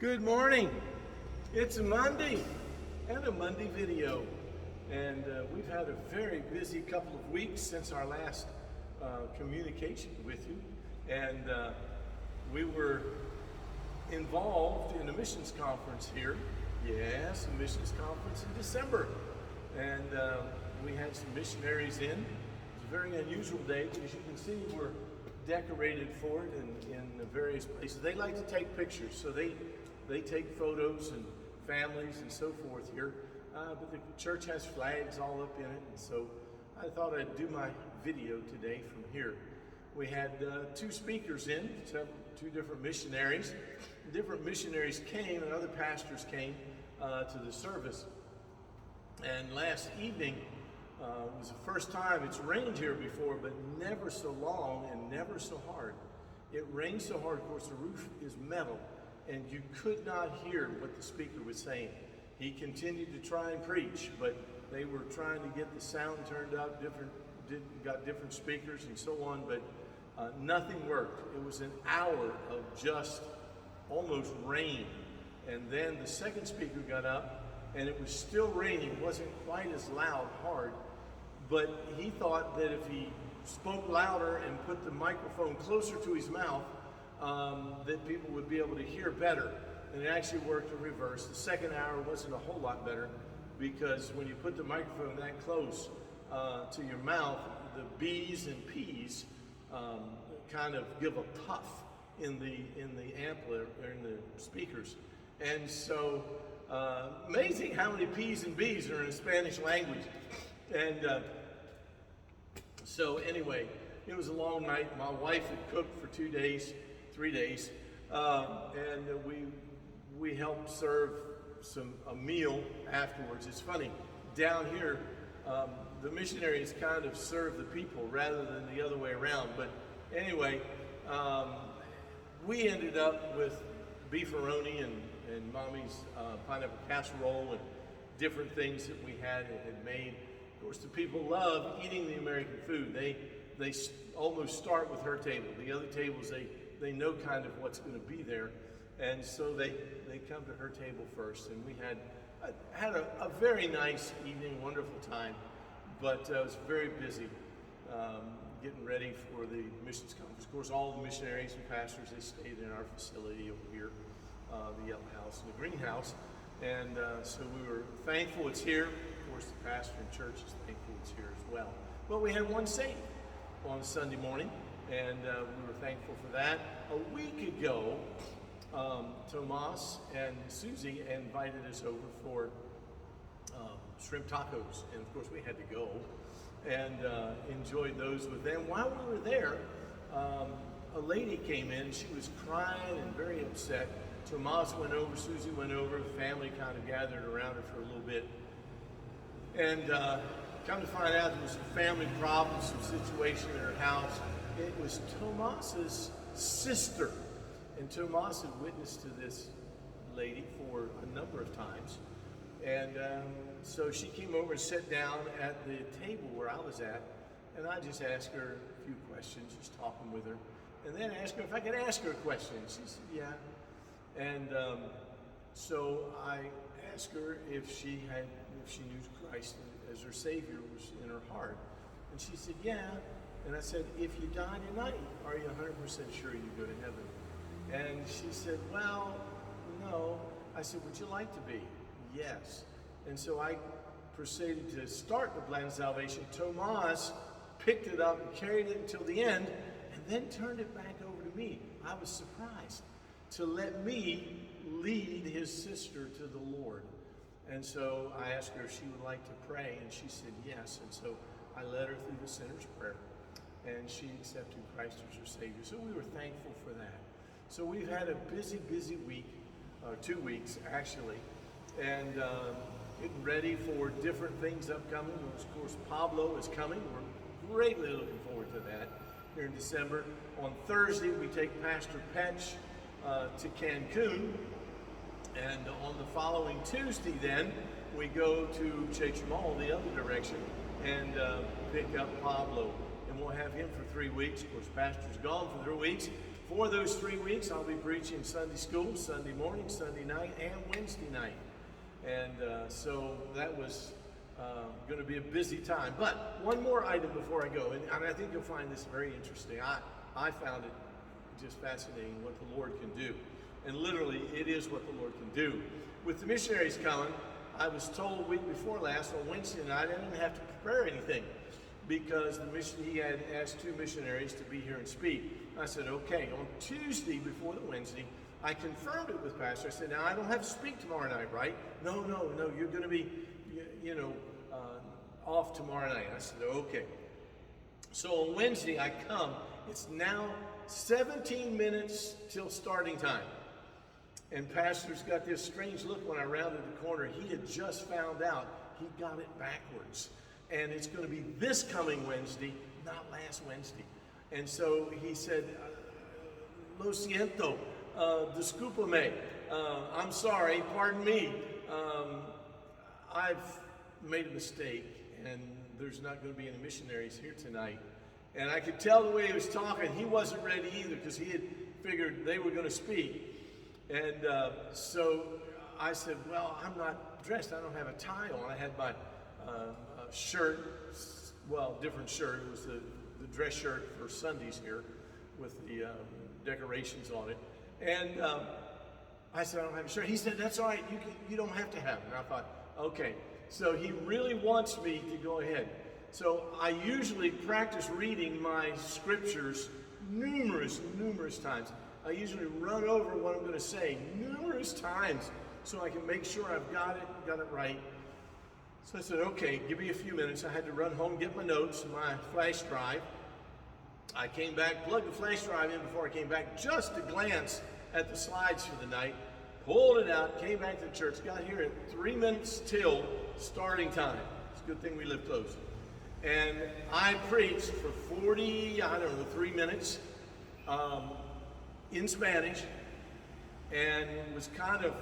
Good morning. It's a Monday and a Monday video. And we've had a very busy couple of weeks since our last communication with you. And we were involved in a missions conference here. Yes, a missions conference in December. And we had some missionaries in. It was a very unusual day, but as you can see, we're decorated for it in the various places. They like to take pictures, so they take photos and families and so forth here. But the church has flags all up in it, and so I thought I'd do my video today from here. We had two speakers in, two different missionaries. Different missionaries came and other pastors came to the service. And last evening was the first time. It's rained here before, but never so long and never so hard. It rained so hard, of course, the roof is metal, and you could not hear what the speaker was saying. He continued to try and preach, but they were trying to get the sound turned up, got different speakers and so on, but nothing worked. It was an hour of just almost rain. And then the second speaker got up, and it was still raining. It wasn't quite as loud, hard, but he thought that if he spoke louder and put the microphone closer to his mouth, that people would be able to hear better. And it actually worked in reverse. The second hour wasn't a whole lot better, because when you put the microphone that close to your mouth, the B's and P's kind of give a puff in the ampli or in the speakers. And so amazing how many P's and B's are in the Spanish language. And so anyway, it was a long night. My wife had cooked for 3 days, and we helped serve a meal afterwards. It's funny, down here, the missionaries kind of serve the people rather than the other way around. But anyway, we ended up with beefaroni and Mommy's pineapple casserole and different things that we had made. Of course, the people love eating the American food. They almost start with her table. The other tables, they know kind of what's going to be there, and so they come to her table first. And we had a very nice evening, wonderful time, but I was very busy getting ready for the missions conference. Of course, all the missionaries and pastors, they stayed in our facility over here, the yellow house and the greenhouse, and so we were thankful it's here. Of course, the pastor and church is thankful it's here as well. But we had one saved on Sunday morning, and we were thankful for that. A week ago, Tomas and Susie invited us over for shrimp tacos, and of course we had to go and enjoyed those with them. While we were there, a lady came in. She was crying and very upset. Tomas went over, Susie went over, the family kind of gathered around her for a little bit. And come to find out there was some family problems, some situation in her house. It was Tomas's sister. And Tomas had witnessed to this lady for a number of times. And so she came over and sat down at the table where I was at, and I just asked her a few questions, just talking with her, and then asked her if I could ask her a question. She said, yeah. And so I asked her if she knew Christ as her Savior was in her heart. And she said, yeah. And I said, if you die tonight, are you 100% sure you go to heaven? And she said, well, no. I said, would you like to be? Yes. And so I proceeded to start the plan of salvation. Tomas picked it up and carried it until the end, and then turned it back over to me. I was surprised to let me lead his sister to the Lord. And so I asked her if she would like to pray, and she said yes. And so I led her through the sinner's prayer, and she accepted Christ as her Savior. So we were thankful for that. So we've had a busy week, 2 weeks actually, and getting ready for different things upcoming. Of course, Pablo is coming. We're greatly looking forward to that here in December. On Thursday, we take Pastor Petch to Cancun, and on the following Tuesday, then we go to Chetumal, the other direction, and pick up Pablo, and we'll have him for 3 weeks. Of course, Pastor's gone for 3 weeks for those 3 weeks, I'll be preaching Sunday school, Sunday morning, Sunday night, and Wednesday night. And so that was going to be a busy time. But one more item before I go, and I think you'll find this very interesting. I found it just fascinating what the Lord can do. And literally, it is what the Lord can do. With the missionaries coming, I was told a week before last, on Wednesday night, I didn't have to prepare anything because he had asked 2 missionaries to be here and speak. I said, okay. On Tuesday, before the Wednesday, I confirmed it with Pastor. I said, now I don't have to speak tomorrow night, right? No, you're going to be, off tomorrow night. I said, okay. So on Wednesday, I come. It's now 17 minutes till starting time. And Pastor's got this strange look when I rounded the corner. He had just found out he got it backwards. And it's going to be this coming Wednesday, not last Wednesday. And so he said, lo siento, discúlpame, I'm sorry, pardon me. I've made a mistake, and there's not going to be any missionaries here tonight. And I could tell the way he was talking, he wasn't ready either, because he had figured they were going to speak. And so I said, well, I'm not dressed. I don't have a tie on. I had my shirt, well, different shirt. It was the dress shirt for Sundays here with the decorations on it. And I said, I don't have a shirt. He said, that's all right. You don't have to have it. And I thought, okay. So he really wants me to go ahead. So I usually practice reading my scriptures numerous times. I usually run over what I'm going to say numerous times so I can make sure I've got it right. So I said, okay, give me a few minutes. I had to run home, get my notes, my flash drive. I came back, plugged the flash drive in before I came back just to glance at the slides for the night, pulled it out, came back to the church, got here at 3 minutes till starting time. It's a good thing we live close. And I preached for 3 minutes in Spanish, and was kind of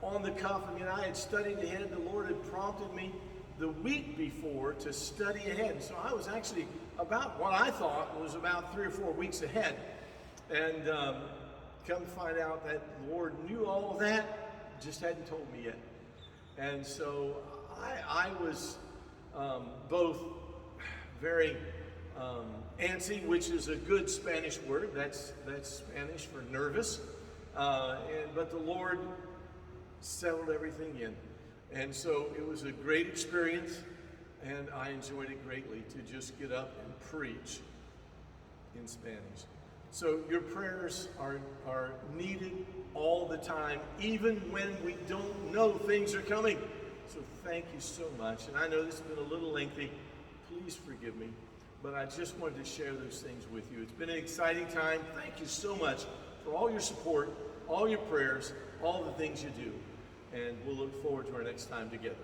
on the cuff. I mean, I had studied ahead. The Lord had prompted me the week before to study ahead. And so I was actually about what I thought was about 3 or 4 weeks ahead. And come to find out that the Lord knew all of that, just hadn't told me yet. And so I was both very antsy, which is a good Spanish word. That's Spanish for nervous. But the Lord settled everything in. And so it was a great experience, and I enjoyed it greatly to just get up and preach in Spanish. So your prayers are needed all the time, even when we don't know things are coming. So thank you so much. And I know this has been a little lengthy. Please forgive me. But I just wanted to share those things with you. It's been an exciting time. Thank you so much for all your support, all your prayers, all the things you do. And we'll look forward to our next time together.